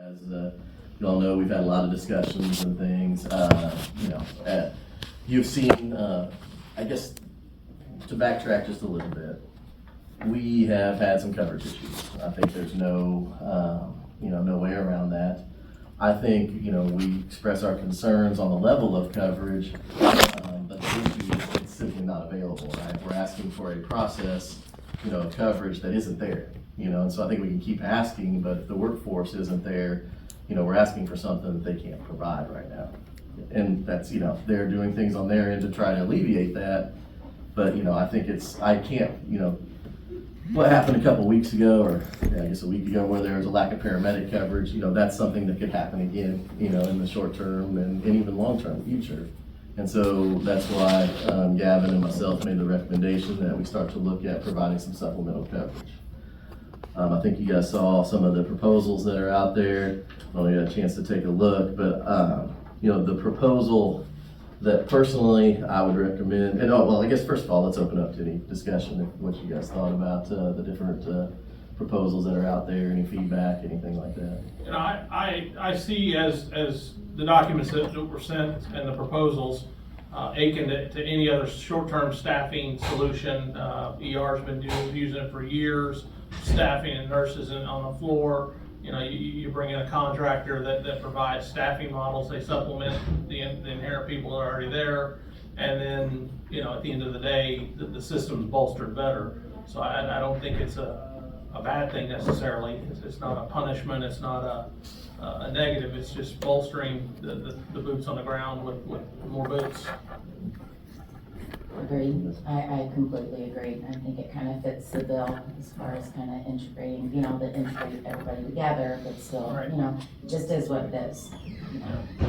As you all know, we've had a lot of discussions and things. You've seen, I guess, to backtrack just a little bit, we have had some coverage issues. I think there's no way around that. I think, we express our concerns on the level of coverage, but the issue is it's simply not available, right? We're asking for a process, of coverage that isn't there, and so I think we can keep asking, but if the workforce isn't there, we're asking for something that they can't provide right now. And that's, they're doing things on their end to try to alleviate that, but, I think I can't, what happened a couple weeks ago, or I guess a week ago, where there was a lack of paramedic coverage, that's something that could happen again, in the short term and even long term future. And so that's why Gavin and myself made the recommendation that we start to look at providing some supplemental coverage. I think you guys saw some of the proposals that are out there. I only got a chance to take a look, but the proposal that personally I would recommend, and I guess first of all, let's open up to any discussion of what you guys thought about the different proposals that are out there, any feedback, anything like that. I see as the documents that were sent and the proposals, akin to any other short-term staffing solution. ER's been using it for years, staffing and nurses on the floor. You bring in a contractor that provides staffing models, they supplement the inherent people that are already there, and then, at the end of the day, the system's bolstered better. So I don't think it's a bad thing necessarily. It's not a punishment, it's not a negative, it's just bolstering the boots on the ground with more boots. Agreed. I completely agree. I think it kind of fits the bill as far as kind of integrating, to integrate everybody together, but still, Right. just is what it is.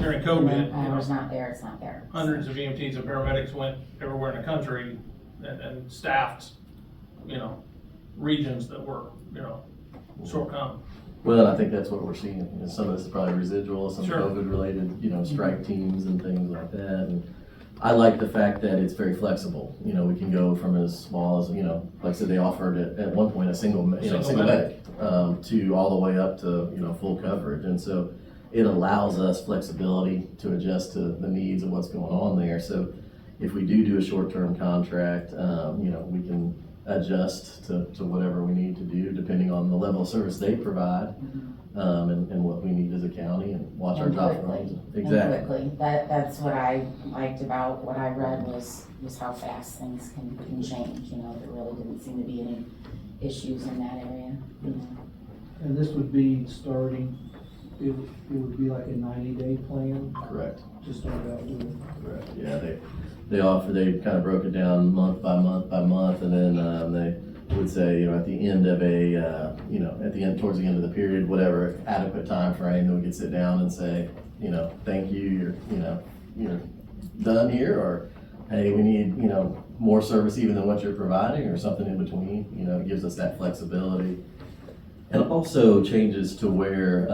During COVID, Power's not there, it's not there. hundreds of EMTs and paramedics went everywhere in the country and staffed, regions that were, short-come. Well, I think that's what we're seeing. Some of this is probably residual, some Sure. COVID-related, strike teams and things like that. And I like the fact that it's very flexible. We can go from as small as, like I said, they offered at one point a single medic to all the way up to, full coverage. And so it allows us flexibility to adjust to the needs of what's going on there. So if we do a short-term contract, we can adjust to whatever we need to do depending on the level of service they provide, and what we need as a county, and watch our top runs. Exactly. And quickly. That's what I liked about what I read was how fast things can change. There really didn't seem to be any issues in that area. And this would be starting, it would be like a 90-day plan Correct. to start out with. Correct. Yeah, they kind of broke it down month by month by month, and then they would say, at the end of towards the end of the period, whatever adequate time frame, then we could sit down and say, thank you, you're done here, or hey, we need, more service even than what you're providing, or something in between. It gives us that flexibility. And also changes to where,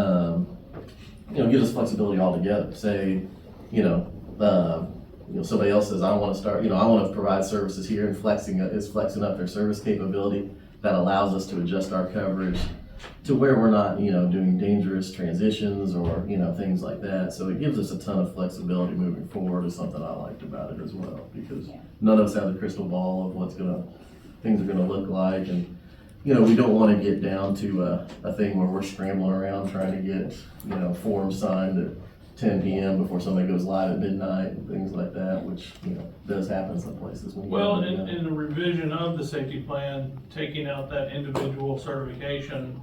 gives us flexibility altogether. Say, somebody else says, I want to start, I want to provide services here, and flexing up their service capability. That allows us to adjust our coverage to where we're not, doing dangerous transitions or, things like that. So it gives us a ton of flexibility moving forward, is something I liked about it as well, because none of us have the crystal ball of things are gonna look like. And, we don't want to get down to a thing where we're scrambling around trying to get, forms signed at 10 p.m. before somebody goes live at midnight and things like that, which, does happen some places. Well, in the revision of the safety plan, taking out that individual certification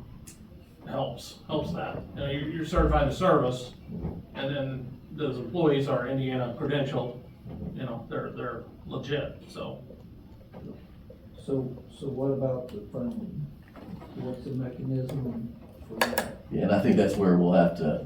helps that. You're certified to service, and then those employees are Indiana credentialed, they're legit, so. So what about the funding? What's the mechanism for that? Yeah, and I think that's where we'll have to,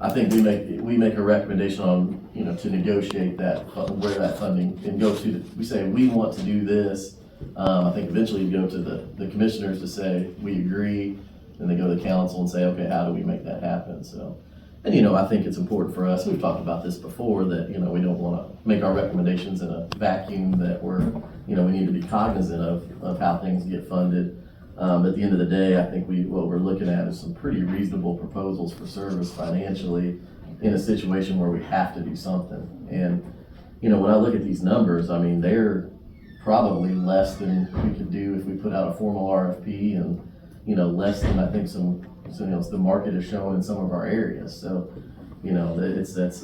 I think we make a recommendation on, to negotiate that, where that funding can go to. We say, we want to do this. I think eventually you go to the commissioners to say, we agree, and they go to the council and say, okay, how do we make that happen? So, and I think it's important for us, we've talked about this before, that, we don't want to make our recommendations in a vacuum, that we need to be cognizant of how things get funded. At the end of the day, I think what we're looking at is some pretty reasonable proposals for service financially in a situation where we have to do something. And, when I look at these numbers, I mean, they're probably less than we could do if we put out a formal RFP and, less than I think the market is showing in some of our areas. So, that's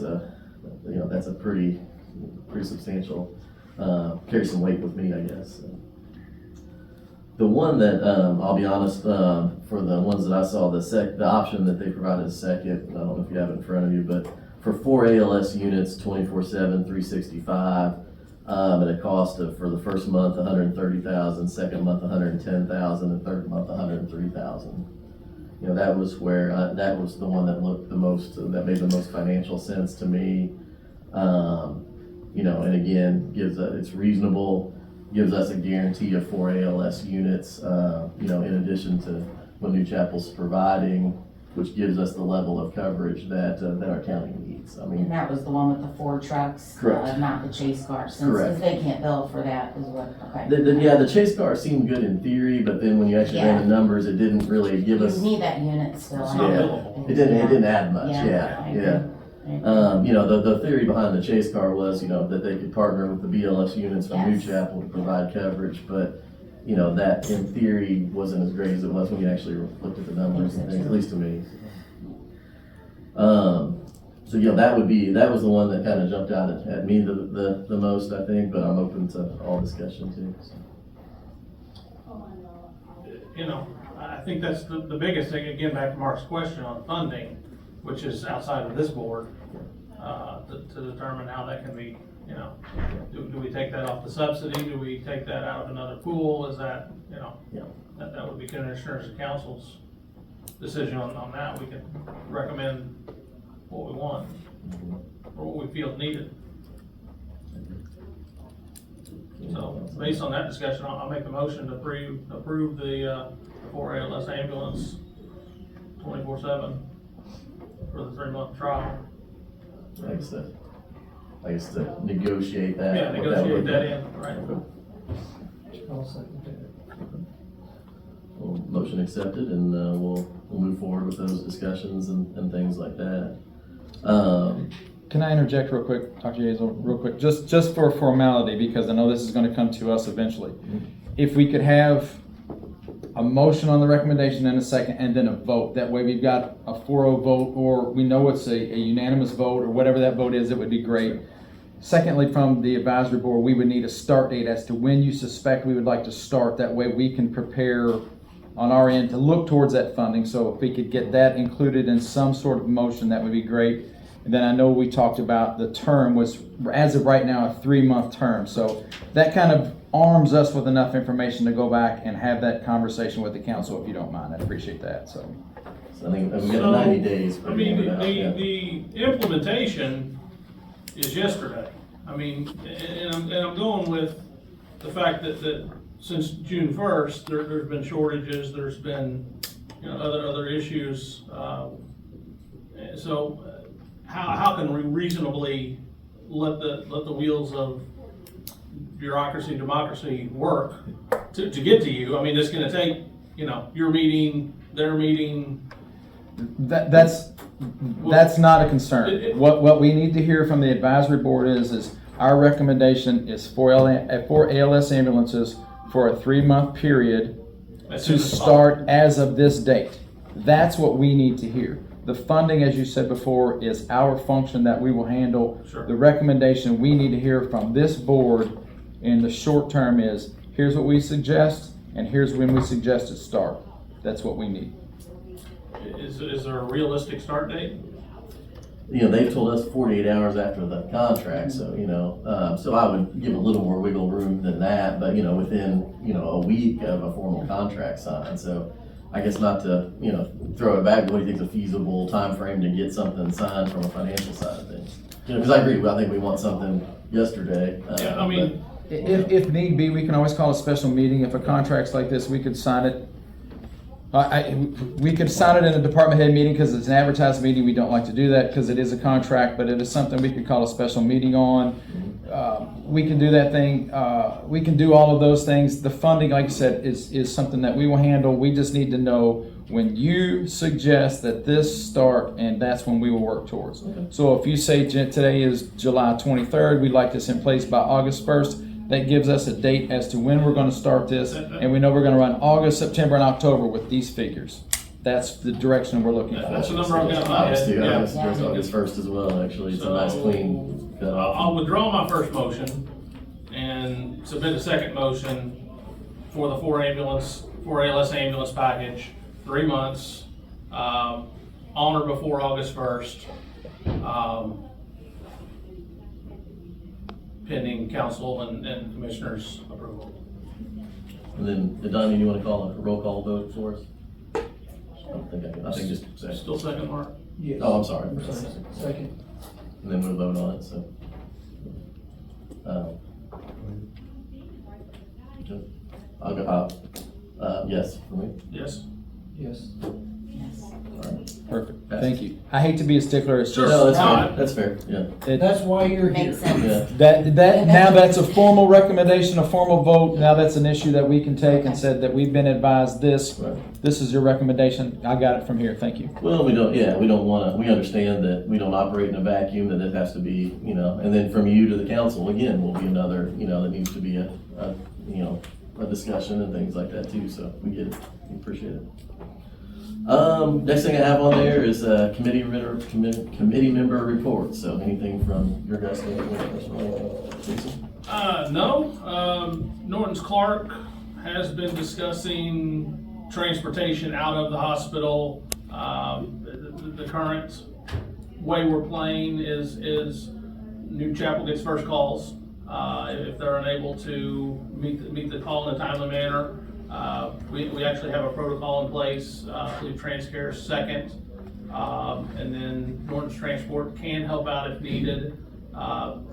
a pretty substantial, carries some weight with me, I guess. So. The one that, I'll be honest, for the ones that I saw, the option that they provided a second, I don't know if you have it in front of you, but for 4 ALS units, 24/7, 365, at a cost of, for the first month, $130,000, second month, $110,000, and third month, $103,000. That was where, that was the one that looked the most, that made the most financial sense to me. And again, it's reasonable, gives us a guarantee of 4 ALS units, in addition to what New Chapel's providing, which gives us the level of coverage that our county needs. I mean, And that was the one with the 4 trucks? Correct. Not the chase car, since Correct. they can't bill for that is what, okay. the chase car seemed good in theory, but then when you actually ran the numbers, it didn't really give us. You need that unit still. It's I not know. billable. It didn't add much, I yeah. agree. I agree. The theory behind the chase car was, that they could partner with the BLS units from New Yes. Chapel to provide coverage, but, that in theory wasn't as great as it was when you actually looked at the numbers and things, at least to me. So that was the one that kind of jumped out at me the most, I think, but I'm open to all discussion too. So. I think that's the biggest thing, again, back to Mark's question on funding, which is outside of this board, to determine how that can be, do we take that off the subsidy? Do we take that out of another pool? Is that, that would be Commissioners and Council's decision on that. We can recommend what we want or what we feel is needed. So based on that discussion, I'll make the motion to approve the 4 ALS ambulance 24/7 for the 3-month trial. I guess to negotiate that. Yeah, negotiate that in, right? I'll second that. Well, motion accepted, and we'll move forward with those discussions and things like that. Can I interject real quick, Dr. Yazel, real quick, just for formality, because I know this is going to come to us eventually. If we could have a motion on the recommendation and a second, and then a vote. That way we've got a 4-0 vote, or we know it's a unanimous vote, or whatever that vote is, it would be great. Secondly, from the advisory board, we would need a start date as to when you suspect we would like to start. That way we can prepare on our end to look towards that funding. So if we could get that included in some sort of motion, that would be great. And then I know we talked about the term was, as of right now, a 3-month term. So that kind of arms us with enough information to go back and have that conversation with the council, if you don't mind. I appreciate that. So I think we got 90 days. I mean, the implementation is yesterday. I mean, and I'm going with the fact that since June 1st, there's been shortages, there's been, other issues. So how can we reasonably let the wheels of bureaucracy, democracy work to get to you? I mean, it's gonna take, your meeting, their meeting. that's not a concern. What we need to hear from the advisory board is our recommendation is 4 ALS ambulances for a 3-month period to start as of this date. That's what we need to hear. The funding, as you said before, is our function that we will handle. Sure. The recommendation we need to hear from this board in the short term is, here's what we suggest, and here's when we suggest it start. That's what we need. Is there a realistic start date? They've told us 48 hours after the contract, so, so I would give a little more wiggle room than that, but, within, a week of a formal contract signed. So I guess not to, throw it back, but what do you think is a feasible time frame to get something signed from a financial side of things? Because I agree, I think we want something yesterday. Yeah, I mean, If need be, we can always call a special meeting. If a contract's like this, we could sign it. We could sign it in a department head meeting because it's an advertised meeting. We don't like to do that because it is a contract, but it is something we could call a special meeting on. we can do that thing. We can do all of those things. The funding, like I said, is something that we will handle. We just need to know when you suggest that this start, and that's when we will work towards. Okay. So if you say today is July 23rd, we'd like this in place by August 1st, that gives us a date as to when we're going to start this, and we know we're going to run August, September, and October with these figures. That's the direction we're looking for. That's the number I've got in my August head. too. Yeah. August 1st as well, actually. It's a nice clean cut I'll off. withdraw my first motion and submit a second motion for the four ALS ambulance package, 3 months, on or before August 1st, pending council and commissioners approval. And then, Donnie, you want to call a roll call vote for us? I don't think I can. I think just say. Still second, Mark? Yes. Oh, I'm sorry. Second. And then we'll vote on it, so. I'll go, yes, for me. Yes. Yes. Yes. All right. Perfect. Thank you. I hate to be a stickler. It's Sure. just No, that's No, fair, that's fair, yeah. That's why you're here. Makes sense. Yeah. that now that's a formal recommendation, a formal vote. Now that's an issue that we can take and said that we've been advised this. Right. This is your recommendation. I got it from here. Thank you. Well, we don't wanna, we understand that we don't operate in a vacuum, that it has to be, and then from you to the council, again, will be another, there needs to be a discussion and things like that too, so we get it, we appreciate it. Next thing I have on there is, committee member reports, so anything from your guys' standpoint, Jason? No, Norton's Clark has been discussing transportation out of the hospital. The current way we're playing is New Chapel gets first calls. If they're unable to meet the call in a timely manner, we actually have a protocol in place. I believe TransCare is second, and then Norton's Transport can help out if needed.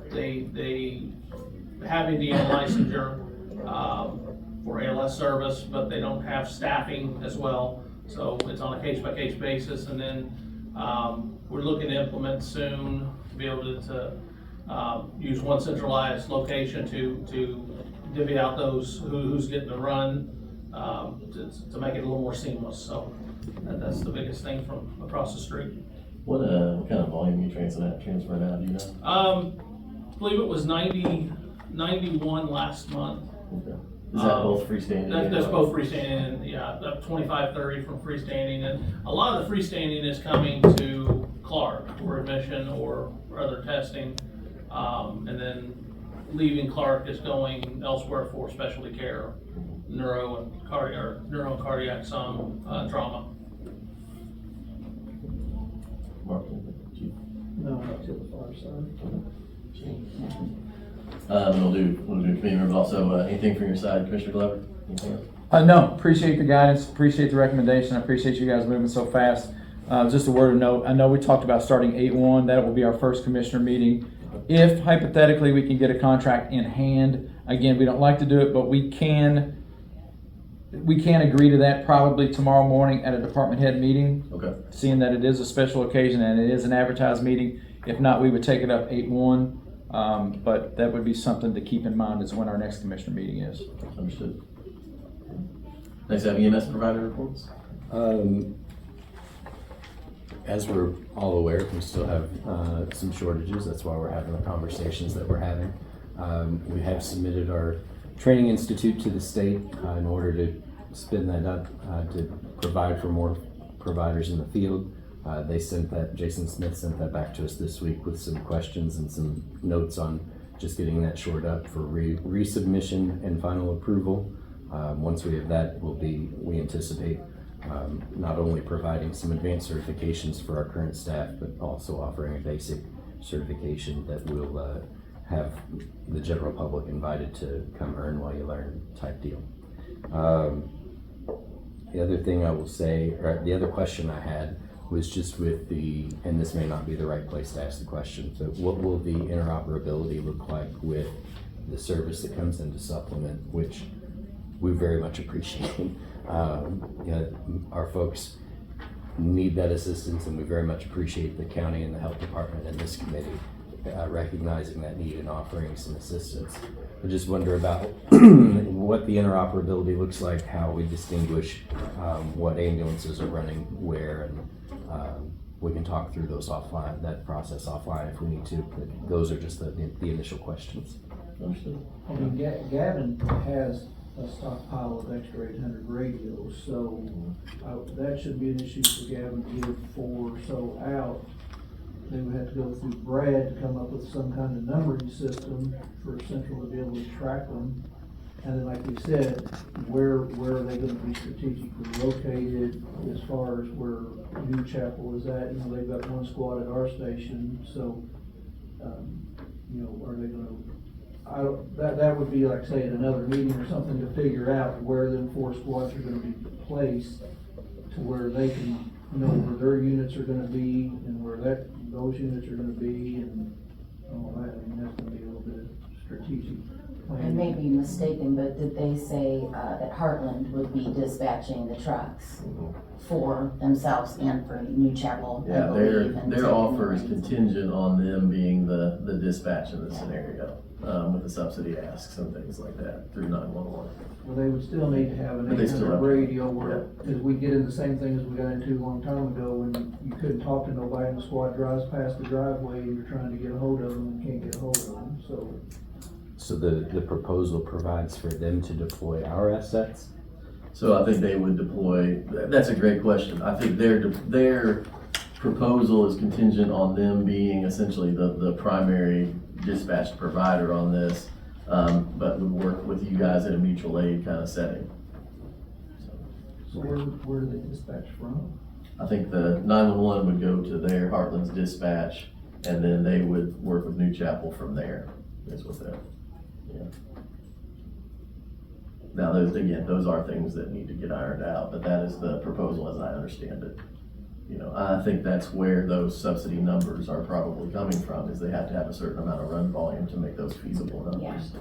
They have Indiana licensure for ALS service, but they don't have staffing as well. So it's on a case-by-case basis, and then we're looking to implement soon to be able to use one centralized location to divvy out those who's getting the run, to make it a little more seamless. So that's the biggest thing from across the street. What kind of volume you transferred out, do you know? I believe it was 91 last month. Okay. Is that both freestanding? That's both freestanding and, yeah, up 25, 30 from freestanding. And a lot of the freestanding is coming to Clark for admission or other testing. And then leaving Clark is going elsewhere for specialty care, neuro and cardiac, some trauma. Mark, Chief? No, not to the far side. We'll do committee members also, anything from your side, Commissioner Glover? Anything else? No, appreciate the guidance, appreciate the recommendation, I appreciate you guys moving so fast. Just a word of note, I know we talked about starting 8/1, that will be our first commissioner meeting. If hypothetically we can get a contract in hand, again, we don't like to do it, but we can agree to that probably tomorrow morning at a department head meeting, Okay, seeing that it is a special occasion and it is an advertised meeting. If not, we would take it up 8/1, but that would be something to keep in mind is when our next commissioner meeting is. understood. Next, have EMS provider reports? As we're all aware, we still have some shortages. That's why we're having the conversations that we're having. We have submitted our training institute to the state in order to spin that up to provide for more providers in the field. They sent that, Jason Smith sent that back to us this week with some questions and some notes on just getting that shored up for resubmission and final approval. Once we have that, we anticipate not only providing some advanced certifications for our current staff, but also offering a basic certification that will have the general public invited to come earn while you learn type deal. The other thing I will say, or the other question I had was just with and this may not be the right place to ask the question, so what will the interoperability look like with the service that comes in to supplement, which we very much appreciate. Our folks need that assistance, and we very much appreciate the county and the health department and this committee recognizing that need and offering some assistance. I just wonder about what the interoperability looks like, how we distinguish what ambulances are running where, and we can talk through those offline, that process offline if we need to, but those are just the initial questions. Understood. I mean, Gavin has a stockpile of extra 800 radios, so that shouldn't be an issue for Gavin to give 4 or so out. They would have to go through Brad to come up with some kind of numbering system for Central to be able to track them. And then, like we said, where are they gonna be strategically located as far as where New Chapel is at? You know, they've got 1 squad at our station, so, you know, are they gonna, that would be like, say, at another meeting or something to figure out where them 4 squads are gonna be placed to where they can know where their units are gonna be and where those units are gonna be and all that. I mean, that's gonna be a little bit of strategic I planning. may be mistaken, but did they say, that Heartland would be dispatching the trucks for themselves and for New Chapel? I Yeah, believe, and their taking offer is the reins? contingent on them being the dispatch in this scenario, with the subsidy asks and things like that through 911. Well, they would still need to have an But they still 800 have- radio where, because we get in the same thing as we got into a long time ago when you couldn't talk to nobody and the squad drives past the driveway and you're trying to get a hold of them and can't get a hold of them, so. So the proposal provides for them to deploy our assets? So I think they would deploy, that's a great question. I think their proposal is contingent on them being essentially the primary dispatch provider on this, but would work with you guys in a mutual aid kind of setting. So where do they dispatch from? I think the 911 would go to their Heartland's dispatch, and then they would work with New Chapel from there, is what that, yeah. Now, those are things that need to get ironed out, but that is the proposal as I understand it. You know, I think that's where those subsidy numbers are probably coming from, is they have to have a certain amount of run volume to make those feasible numbers.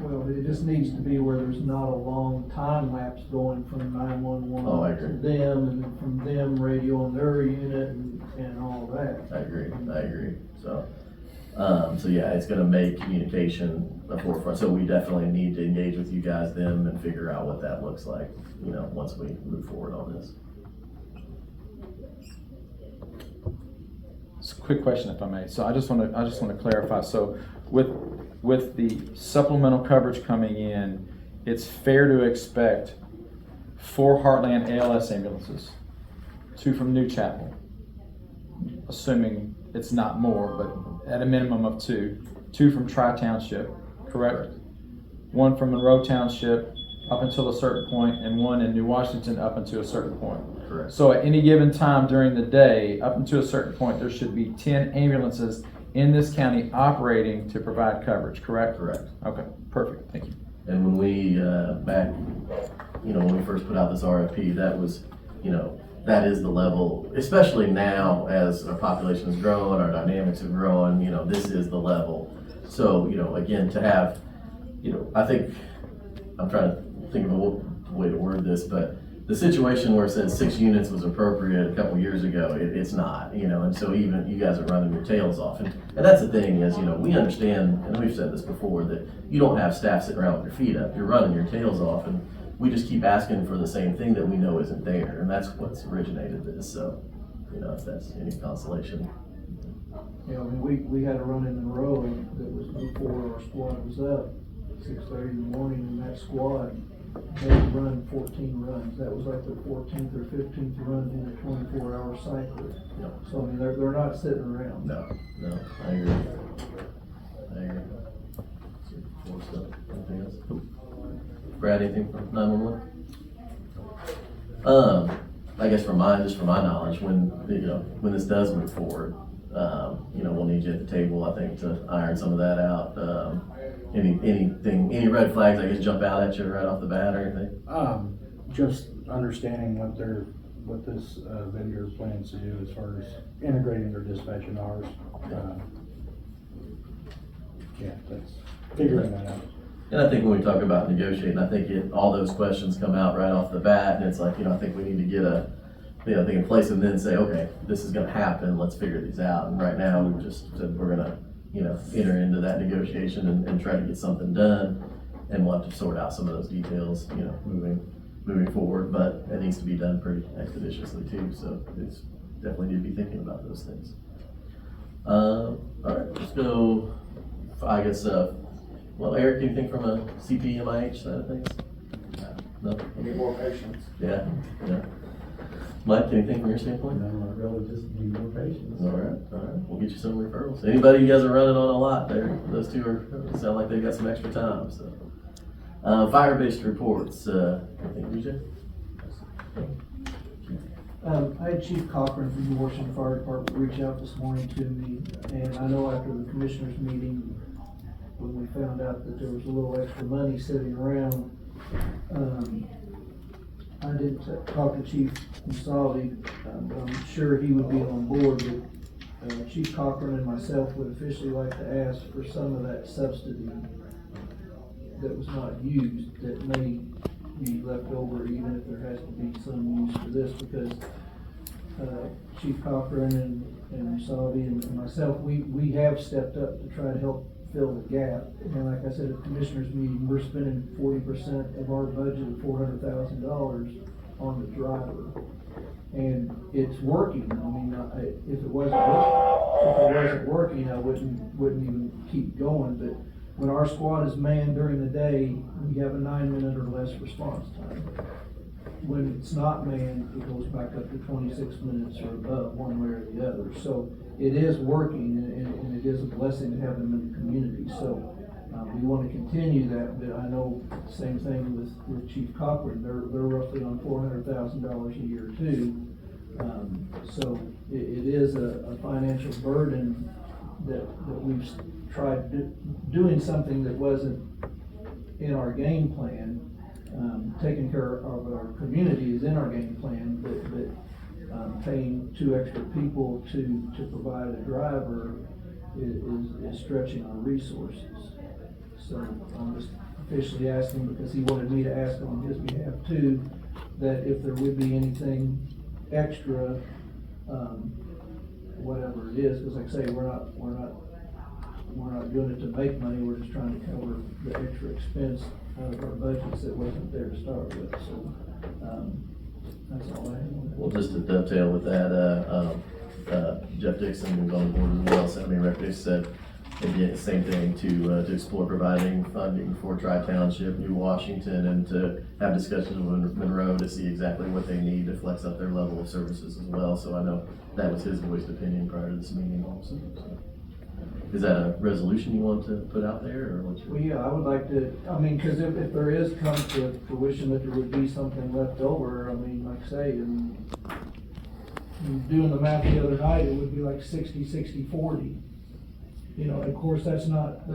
Well, it just needs to be where there's not a long time lapse going from 911 Oh, I to agree. them, and then from them radioing their unit and all that. I agree. So yeah, it's gonna make communication a forefront, so we definitely need to engage with you guys then and figure out what that looks like, you know, once we move forward on this. It's a quick question if I may. So I just want to clarify. So with the supplemental coverage coming in, it's fair to expect 4 Heartland ALS ambulances, 2 from New Chapel, assuming it's not more, but at a minimum of 2 from Tri-Township, correct? 1 from Monroe Township up until a certain point, and 1 in New Washington up until a certain point. Correct. So at any given time during the day, up until a certain point, there should be 10 ambulances in this county operating to provide coverage, correct? Correct. Okay, perfect, thank you. And when we, when we first put out this RFP, that was, that is the level, especially now as our population has grown, our dynamics have grown, this is the level. So, again, to have, I think, I'm trying to think of a way to word this, but the situation where it said 6 units was appropriate a couple years ago, it's not, and so even you guys are running your tails off. And that's the thing is, we understand, and we've said this before, that you don't have staff sitting around with your feet up. You're running your tails off, and we just keep asking for the same thing that we know isn't there, and that's what's originated this. So, if that's any consolation. You know, I mean, we had a run in Monroe that was before our squad was up, 6:30 in the morning, and that squad, they run 14 runs. That was like their 14th or 15th run in a 24-hour cycle. No. So, I mean, they're not sitting around. No, I agree. More stuff. Anything else? Brad, anything from 911? I guess from my knowledge, when this does move forward, we'll need you at the table, I think, to iron some of that out. Any red flags, I guess, jump out at you right off the bat or anything? Just understanding what this vendor plans to do as far as integrating their dispatch in ours. That's figuring that out. And I think when we talk about negotiating, I think all those questions come out right off the bat, and it's like, I think we need to get a thing in place and then say, okay, this is gonna happen, let's figure these out. And right now, we've just said we're gonna enter into that negotiation and try to get something done. And we'll have to sort out some of those details, moving forward, but it needs to be done pretty expeditiously too, so it's definitely need to be thinking about those things. All right, let's go, I guess, well, Eric, anything from a CPMIH side of things? No? Need more patience. Yeah. Mike, anything from your standpoint? No, not really, just need more patience. All right, we'll get you some referrals. Anybody you guys are running on a lot there, those two sound like they've got some extra time, so. Fire-based reports, anything, BJ? I had Chief Cochran from the Washington Fire Department reach out this morning to me, and I know after the commissioners meeting, when we found out that there was a little extra money sitting around, I did talk to Chief Consalvi, but I'm sure he would be on board, but Chief Cochran and myself would officially like to ask for some of that subsidy that was not used, that may be left over, even if there has to be some use for this, because Chief Cochran and Salvi and myself, we have stepped up to try to help fill the gap. And like I said, at the commissioners meeting, we're spending 40% of our budget of $400,000 on the driver. And it's working. I mean, if it wasn't working, I wouldn't even keep going. But when our squad is manned during the day, we have a 9-minute or less response time. When it's not manned, it goes back up to 26 minutes or above, one way or the other. So it is working, and it is a blessing to have them in the community. So we want to continue that, but I know same thing with Chief Cochran. They're roughly on $400,000 a year too. So it is a financial burden that we've tried doing something that wasn't in our game plan. Taking care of our community is in our game plan, but paying 2 extra people to provide a driver is stretching our resources. So I'm just officially asking, because he wanted me to ask on his behalf too, that if there would be anything extra, whatever it is, because like I say, we're not doing it to make money, we're just trying to cover the extra expense out of our budgets that wasn't there to start with, so, that's all I have. Well, just to dovetail with that, Jeff Dixon was on board as well, sent me a record, said, again, same thing, to explore providing funding for Tri-Township, New Washington, and to have discussions with Monroe to see exactly what they need to flex up their level of services as well, so I know that was his voiced opinion prior to this meeting also, so. Is that a resolution you want to put out there, or what's your? Well, yeah, I would like to, I mean, because if there is come to fruition that there would be something left over, I mean, like I say, and doing the math the other night, it would be like 60-40. You know, of course, that's not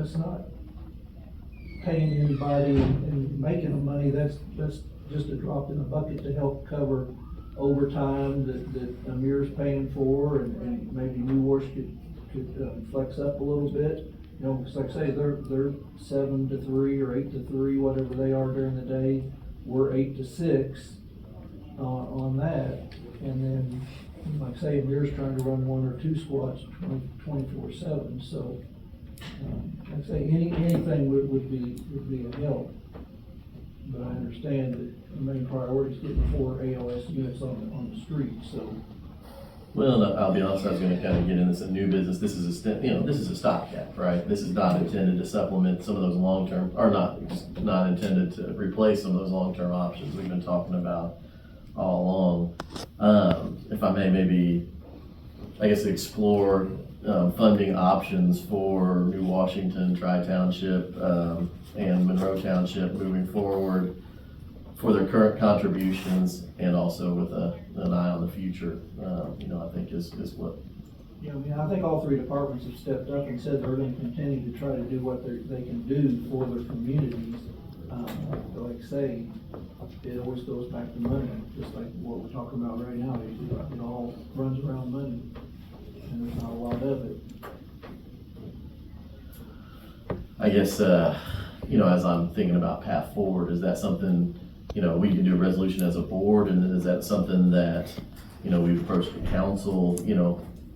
paying anybody and making them money, that's just a drop in the bucket to help cover overtime that Amir's paying for, and maybe New Wash could flex up a little bit. You know, because like I say, they're 7 to 3 or 8 to 3, whatever they are during the day. We're 8 to 6 on that, and then like I say, Amir's trying to run 1 or 2 squads 24/7. So like I say, anything would be a help. But I understand that the main priority is getting 4 ALS units on the street. So. Well, I'll be honest, I was gonna kind of get in this, a new business, this is a stopgap, right? This is not intended to supplement some of those long-term, or not intended to replace some of those long-term options we've been talking about all along. If I may maybe, I guess, explore funding options for New Washington, Tri-Township, and Monroe Township moving forward for their current contributions, and also with an eye on the future, I think is what. Yeah, I mean, I think all 3 departments have stepped up and said they're gonna continue to try to do what they can do for their communities. But like I say, it always goes back to money, just like what we're talking about right now. It all runs around money, and there's not a lot of it. I guess, as I'm thinking about path forward, is that something, we can do a resolution as a board, and then is that something that, we approach the council,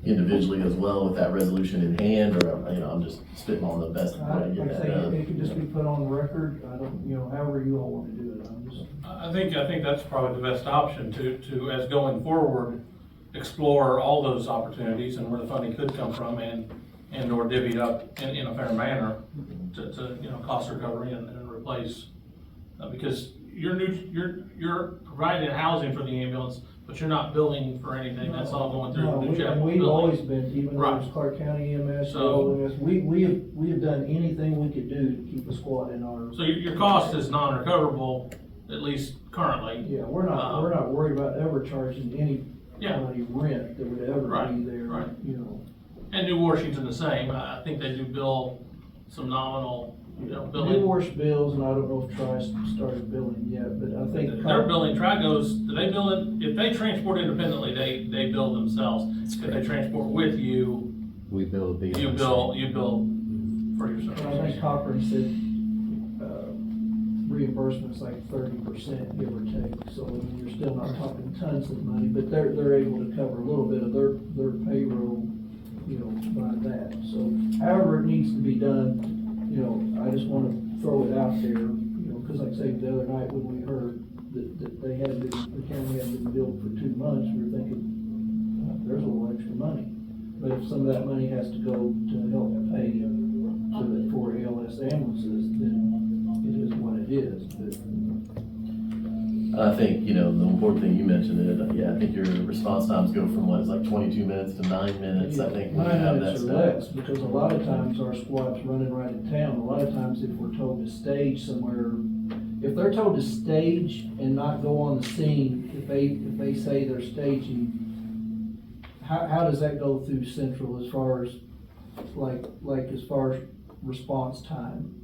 individually as well with that resolution in hand, or, you know, I'm just spitballing the best way to Like get I that say, done. it could just be put on record, I don't, you know, however you all wanna do it, I'm just. I think that's probably the best option to, as going forward, explore all those opportunities and where the funding could come from and or divvy it up in a fair manner to, you know, cost recovery and replace. Because you're providing housing for the ambulance, but you're not billing for anything, that's all going through No, the new chapter and we've billing. always been, even though Right. it's Clark County EMS, So- EMS, we have done anything we could do to keep a squad in our. So your cost is non-recoverable, at least currently. Yeah, we're not worried about ever charging any Yeah. rent that would ever Right, be there, right. you know. And New Washington the same, I think they do bill some nominal, you know, New billing. Wash bills, and I don't know if Trice started billing yet, but I think. Their billing, Trigos, do they bill it, if they transport independently, they bill themselves. If they transport with you, We build the. you bill for your I think service. Cochran said, reimbursement's like 30%, give or take, so I mean, you're still not talking tons of money, but they're able to cover a little bit of their payroll, you know, by that, so however it needs to be done, you know, I just wanna throw it out there, you know, cause like I say, the other night when we heard that they hadn't been, the county hadn't been billed for 2 months, we were thinking, there's a little extra money, but if some of that money has to go to help pay for ALS ambulances, then it is what it is, but. I think, you know, the important thing you mentioned, I think your response times go from what is like 22 minutes to 9 minutes, I think, when you 9 have that minutes or stuff. less, because a lot of times our squad's running right in town, a lot of times if we're told to stage somewhere, if they're told to stage and not go on the scene, if they say they're staging, how does that go through central as far as, like as far as response time?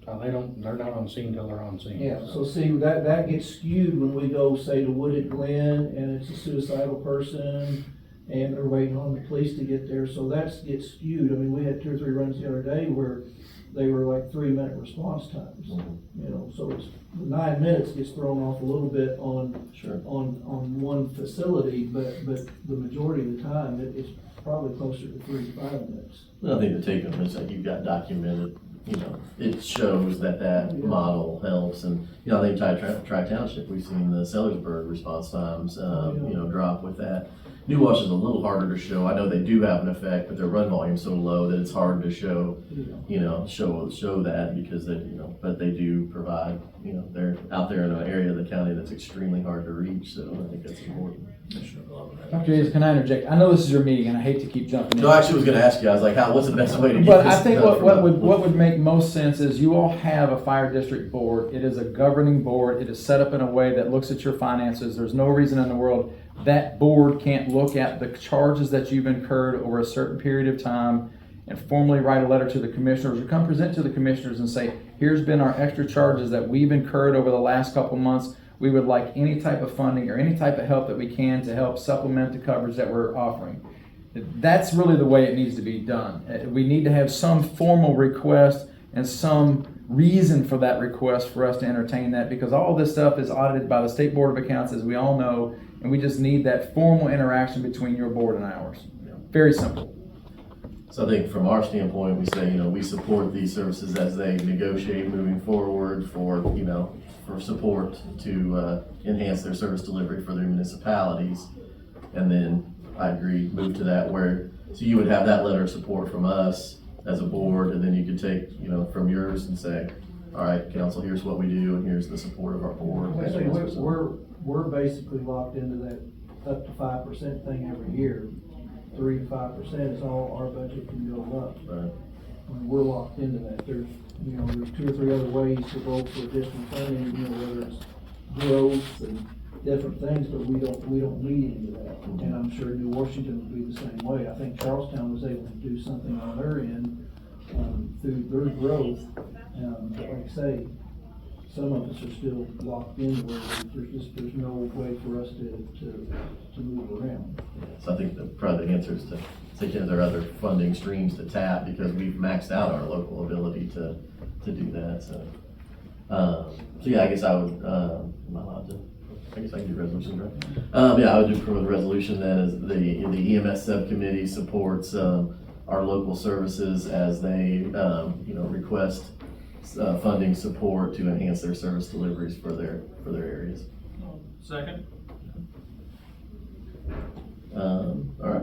They're not on scene till they're on scene. Yeah, so see, that gets skewed when we go, say, to Wooded Glen, and it's a suicidal person, and they're waiting on the police to get there, so that gets skewed. I mean, we had 2 or 3 runs the other day where they were like 3-minute response times, you know, so it's, 9 minutes gets thrown off a little bit on, Sure. on one facility, but the majority of the time, it's probably closer to 3 to 5 minutes. I think the take home is that you've got documented, you know, it shows that Yeah. model helps, and, you know, I think Tri Township, we've seen the Sellersburg response times, Yeah. you know, drop with that. New Wash is a little harder to show, I know they do have an effect, but their run volume's so low that it's hard to show, you know, show that, because they, you know, but they do provide, you know, they're out there in an area of the county that's extremely hard to reach, so I think that's important. Dr. Hayes, can I interject? I know this is your meeting and I hate to keep jumping in. No, I actually was gonna ask you, I was like, what's the best way to get this? But I think done what would make most sense is you all have a fire district board. It is a governing board. It is set up in a way that looks at your finances. There's no reason in the world that board can't look at the charges that you've incurred over a certain period of time and formally write a letter to the commissioners, or come present to the commissioners and say, here's been our extra charges that we've incurred over the last couple months. We would like any type of funding or any type of help that we can to help supplement the coverage that we're offering. That's really the way it needs to be done. We need to have some formal request and some reason for that request for us to entertain that, because all this stuff is audited by the State Board of Accounts, as we all know, and we just need that formal interaction between your board and ours. Very simple. So I think from our standpoint, we say, you know, we support these services as they negotiate moving forward for, you know, for support to enhance their service delivery for their municipalities. And then I agree, move to that where, so you would have that letter of support from us as a board, and then you could take, you know, from yours and say, all right, council, here's what we do, and here's the support of our board. I say we're basically locked into that up to 5% thing every year. 3 to 5% is all our budget can go up. Right. I mean, we're locked into that. There's 2 or 3 other ways to go for additional funding, you know, whether it's growth and different things, but we don't need any of that. And I'm sure New Washington would be the same way. I think Charlestown was able to do something on their end through their growth. But like I say, some of us are still locked in where there's no way for us to move around. So I think probably the answer is to think if there are other funding streams to tap, because we've maxed out our local ability to do that, so. So yeah, I guess I would, am I allowed to? I guess I can do resolutions, right? Yeah, I would do approve the resolution that is the EMS subcommittee supports, our local services as they, request, funding support to enhance their service deliveries for their areas. Second? All right.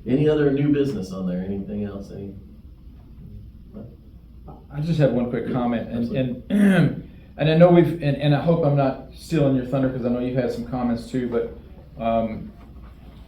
Any other new business on there? Anything else? I just have one quick comment, and and I know and I hope I'm not stealing your thunder, because I know you've had some comments too, but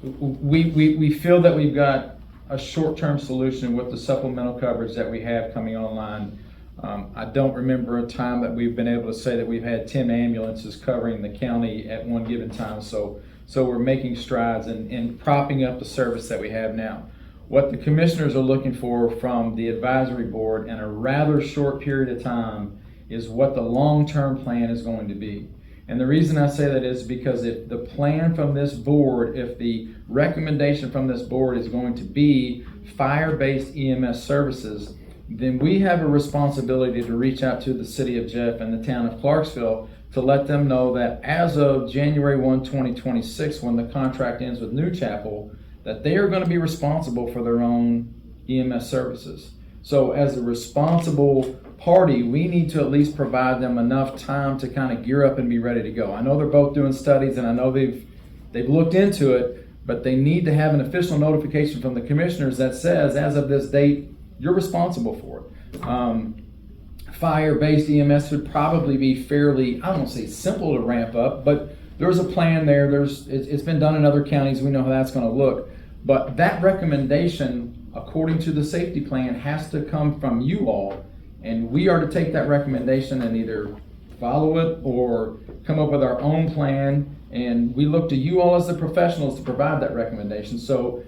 we feel that we've got a short-term solution with the supplemental coverage that we have coming online. I don't remember a time that we've been able to say that we've had 10 ambulances covering the county at one given time, so we're making strides in propping up the service that we have now. What the commissioners are looking for from the advisory board in a rather short period of time is what the long-term plan is going to be. And the reason I say that is because if the plan from this board, if the recommendation from this board is going to be fire-based EMS services, then we have a responsibility to reach out to the city of Jeff and the town of Clarksville to let them know that as of January 1, 2026, when the contract ends with New Chapel, that they are going to be responsible for their own EMS services. So as a responsible party, we need to at least provide them enough time to kind of gear up and be ready to go. I know they're both doing studies, and I know they've looked into it, but they need to have an official notification from the commissioners that says, as of this date, you're responsible for it. Fire-based EMS would probably be fairly, I don't want to say simple to ramp up, but there's a plan there. It's been done in other counties. We know how that's going to look. But that recommendation, according to the safety plan, has to come from you all. And we are to take that recommendation and either follow it or come up with our own plan. And we look to you all as the professionals to provide that recommendation. So,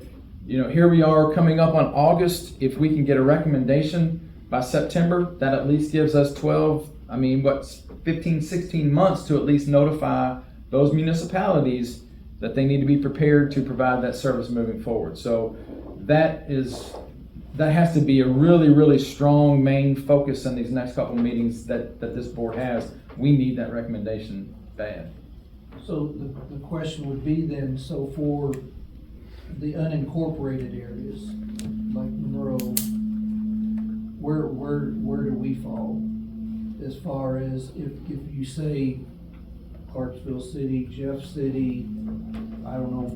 here we are coming up on August. If we can get a recommendation by September, that at least gives us 15, 16 months to at least notify those municipalities that they need to be prepared to provide that service moving forward. So that has to be a really, really strong main focus in these next couple of meetings that this board has. We need that recommendation bad. So the question would be then, so for the unincorporated areas, like Monroe, where do we fall? As far as if you say Clarksville City, Jeff City, I don't know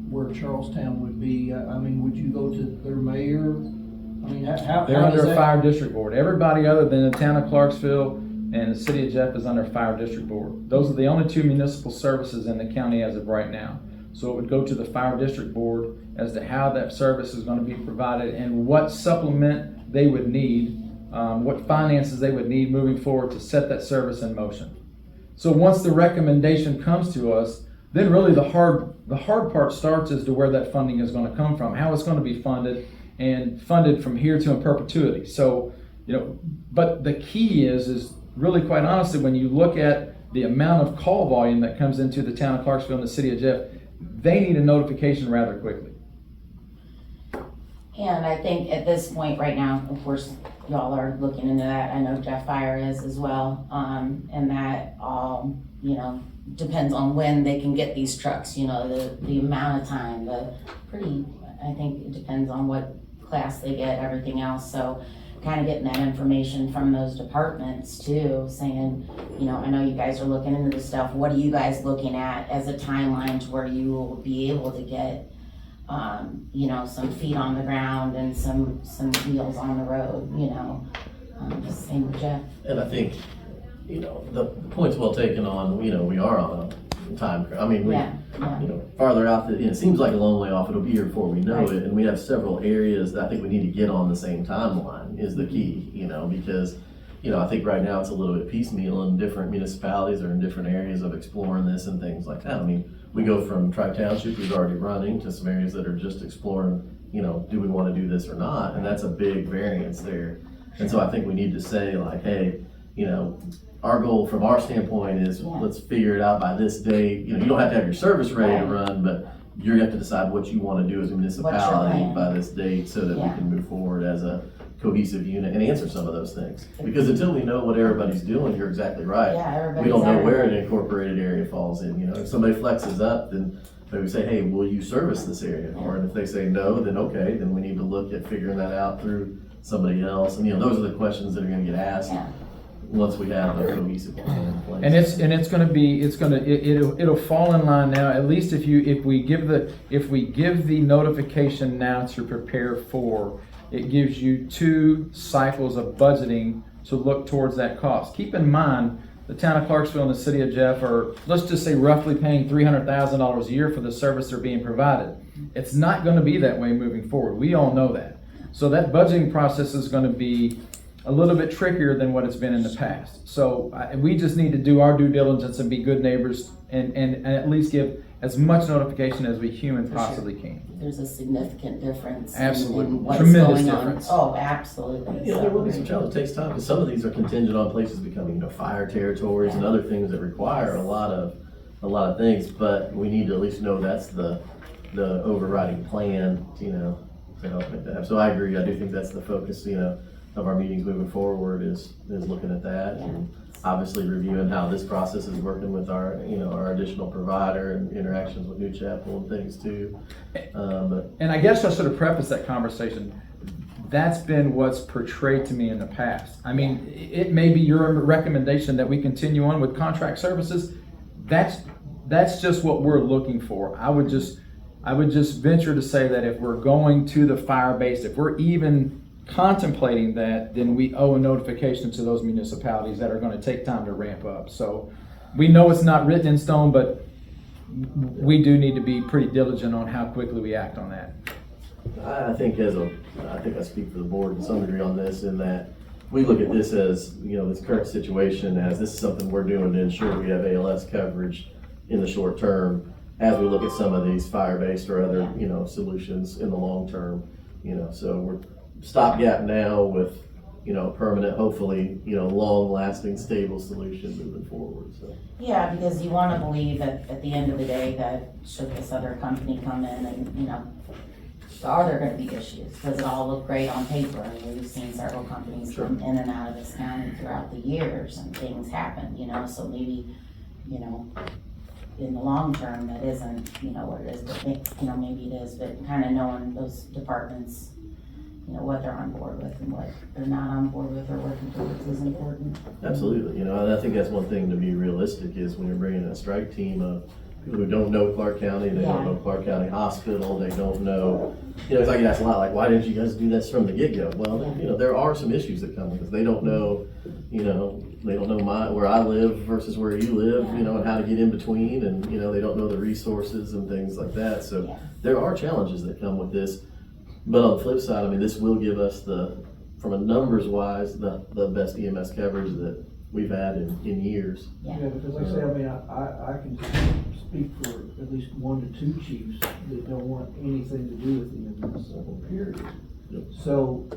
where Charlestown would be. I mean, would you go to their mayor? I mean, how They're how under does a that? fire district board. Everybody other than the town of Clarksville and the city of Jeff is under fire district board. Those are the only two municipal services in the county as of right now. So it would go to the fire district board as to how that service is going to be provided and what supplement they would need, what finances they would need moving forward to set that service in motion. So once the recommendation comes to us, then really the hard part starts as to where that funding is going to come from, how it's going to be funded, and funded from here to in perpetuity. So, but the key is really quite honestly, when you look at the amount of call volume that comes into the town of Clarksville and the city of Jeff, they need a notification rather quickly. And I think at this point right now, of course, y'all are looking into that. I know Jeff Fire is as well. And that all, depends on when they can get these trucks, the amount of time, I think it depends on what class they get, everything else. So kind of getting that information from those departments too, saying, I know you guys are looking into this stuff. What are you guys looking at as a timeline to where you will be able to get some feet on the ground and some wheels on the road, same with Jeff. And I think, the point's well taken on, we are on a time, farther out, it seems like a long way off, it'll be here before we know Right. it, and we have several areas that I think we need to get on the same timeline is the key, because, I think right now it's a little bit piecemeal and different municipalities are in different areas of exploring this and things like that. I mean, we go from Tri-Township, who's already running, to some areas that are just exploring, do we want to do this or not? And that's a big variance there. And so I think we need to say like, hey, our goal from our standpoint is let's figure it out by this date. You don't have to have your service ready to run, but you have to decide what you want to do as a municipality by this date so that we can move forward as a cohesive unit and answer some of those things. Because until we know what everybody's doing, you're exactly right. Yeah, everybody's We don't know where an everywhere. incorporated area falls in, you know, if somebody flexes up, then maybe we say, hey, will you service this area? Or if they say no, then okay, then we need to look at figuring that out through somebody else. And, you know, those are the questions that are gonna get asked Yeah. once we have the cohesive plan in place. And it's it'll fall in line now, at least if we give the notification now to prepare for, it gives you 2 cycles of budgeting to look towards that cost. Keep in mind, the town of Clarksville and the city of Jeff are, let's just say, roughly paying $300,000 a year for the service they're being provided. It's not gonna be that way moving forward. We all know that. So that budgeting process is gonna be a little bit trickier than what it's been in the past. So we just need to do our due diligence and be good neighbors and at least give as much notification as we human possibly can. There's a significant difference Absolutely. in what's Tremendous going difference. on. Oh, absolutely. You know, there will be some challenges. It takes time, because some of these are contingent on places becoming, you know, fire territories and other things that require a lot of things, but we need to at least know that's the overriding plan, you know, to help make that happen. So I agree, I do think that's the focus, you know, of our meetings moving forward is looking at that, and obviously reviewing how this process is working with our, you know, our additional provider and interactions with New Chapel and things too. But And I guess I should have prefaced that conversation. That's been what's portrayed to me in the past. I mean, it may be your recommendation that we continue on with contract services. That's just what we're looking for. I would just venture to say that if we're going to the fire base, if we're even contemplating that, then we owe a notification to those municipalities that are going to take time to ramp up. So we know it's not written in stone, but we do need to be pretty diligent on how quickly we act on that. I think I speak for the board to some degree on this, in that we look at this as, you know, this current situation as this is something we're doing to ensure we have ALS coverage in the short term, as we look at some of these fire-based or other, you know, solutions in the long term, you know, so we're stopgap now with, you know, permanent, hopefully, you know, long-lasting, stable solution moving forward, so. Yeah, because you want to believe at the end of the day that should this other company come in and, you know, are there going to be issues? Does it all look great on paper? I mean, we've seen several companies come in and out of this county throughout the years and things happen, you know, so maybe, you know, in the long term, that isn't, you know, what it is, but, you know, maybe it is, but kind of knowing those departments, you know, what they're on board with and what they're not on board with or working towards is important. Absolutely, you know, and I think that's one thing to be realistic is when you're bringing in a strike team of people who don't know Clark County, they don't know Clark County Hospital, they don't know, you know, it's like you ask a lot, like, why didn't you guys do this from the get-go? Well, you know, there are some issues that come because they don't know, you know, they don't know where I live versus where you live, you know, and how to get in between, and, you know, they don't know the resources and things like that, so there are challenges that come with this. But on the flip side, I mean, this will give us from a numbers wise, the best EMS coverage that we've had in years. Yeah, because like I say, I mean, I can speak for at least 1 to 2 chiefs that don't want anything to do with EMS, period. Yep. So,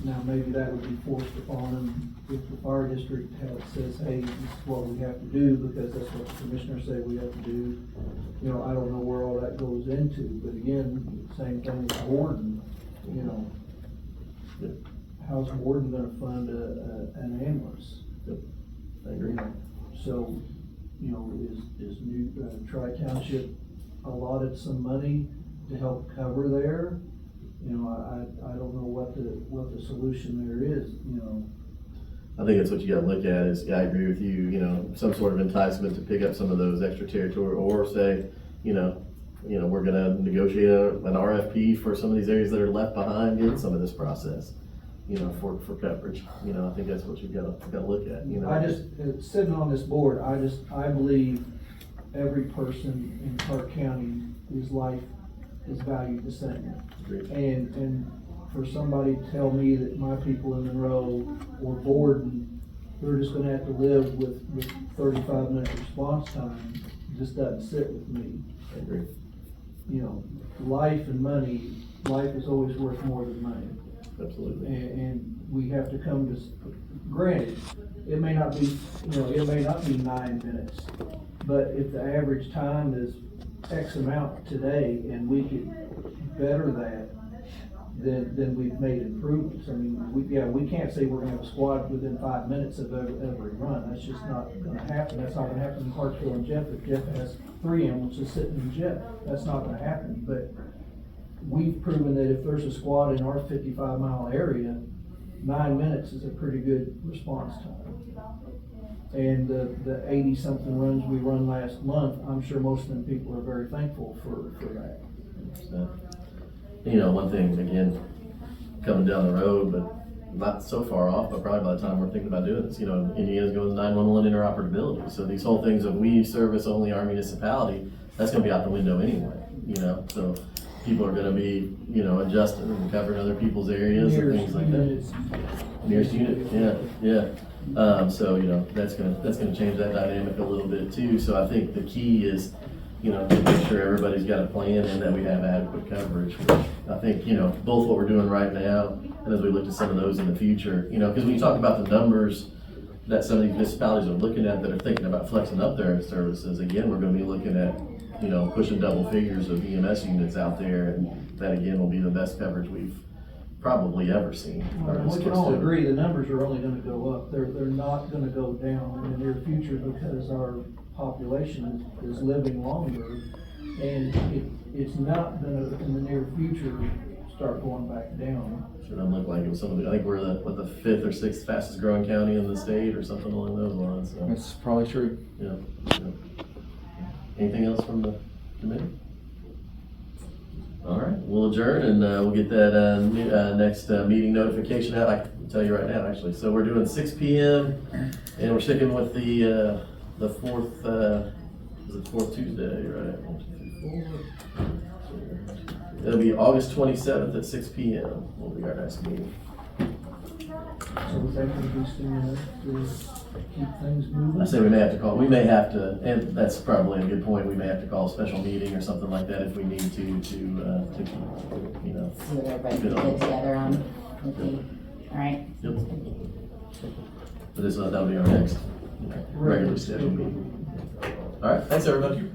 now maybe that would be forced upon them if the fire district says, hey, this is what we have to do, because that's what the commissioners say we have to do. You know, I don't know where all that goes into, but again, same thing with Warden, you know. Yep. How's Warden gonna fund an ambulance? Yep. I agree. So, you know, is new, Tri-Township allotted some money to help cover there? You know, I don't know what the solution there is, you know. I think that's what you gotta look at is, I agree with you, you know, some sort of enticement to pick up some of those extra territory, or say, you know, we're gonna negotiate an RFP for some of these areas that are left behind in some of this process, you know, for coverage. You know, I think that's what you gotta look at, you know. I just, sitting on this board, I believe every person in Clark County, whose life is valued the same. Agreed. And for somebody to tell me that my people in Monroe or Borden, they're just gonna have to live with 35-minute response time, just doesn't sit with me. I agree. You know, life and money, life is always worth more than money. Absolutely. And we have to come to, granted, it may not be, you know, it may not be 9 minutes, but if the average time is X amount today and we could better that, then we've made improvements. I mean, we can't say we're gonna have a squad within 5 minutes of every run. That's just not gonna happen. That's not gonna happen in Clarksville and Jeff. If Jeff has 3 ambulances sitting in Jeff, that's not gonna happen. But we've proven that if there's a squad in our 55-mile area, 9 minutes is a pretty good response time. And the 80-something runs we run last month, I'm sure most of them people are very thankful for that. So, you know, one thing, again, coming down the road, but not so far off, but probably by the time we're thinking about doing this, you know, Indiana's going to 911 interoperability. So these whole things of we service only our municipality, that's going to be out the window anyway, you know. So people are going to be, you know, adjusting and covering other people's areas and things like that. Nearest unit, yeah. So, you know, that's gonna change that dynamic a little bit too. So I think the key is, you know, to make sure everybody's got a plan and that we have adequate coverage, which I think, you know, both what we're doing right now and as we look at some of those in the future, you know, because when you talk about the numbers that some of these municipalities are looking at that are thinking about flexing up their services, again, we're gonna be looking at, you know, pushing double figures of EMS units out there, and that again will be the best coverage we've probably ever seen. We can all agree the numbers are only gonna go up. They're not gonna go down in the near future because our population is living longer. And it's not gonna, in the near future, start going back down. Sure doesn't look like it was some of the, I think we're the 5th or 6th fastest growing county in the state or something along those lines, so. That's probably true. Yeah. Anything else from the committee? All right, we'll adjourn and we'll get that next meeting notification out. I can tell you right now, actually. So we're doing 6 p.m. and we're sticking with the fourth, is it fourth Tuesday, right? 1, 2, 3, 4. It'll be August 27th at 6 p.m. will be our next meeting. So we think it'll be soon enough to keep things moving. I say we may have to, and that's probably a good point, we may have to call a special meeting or something like that if we need to you know. See what everybody can get together on with the, all right? Yep. But this, that'll be our next regularly scheduled meeting. All right, thanks everybody.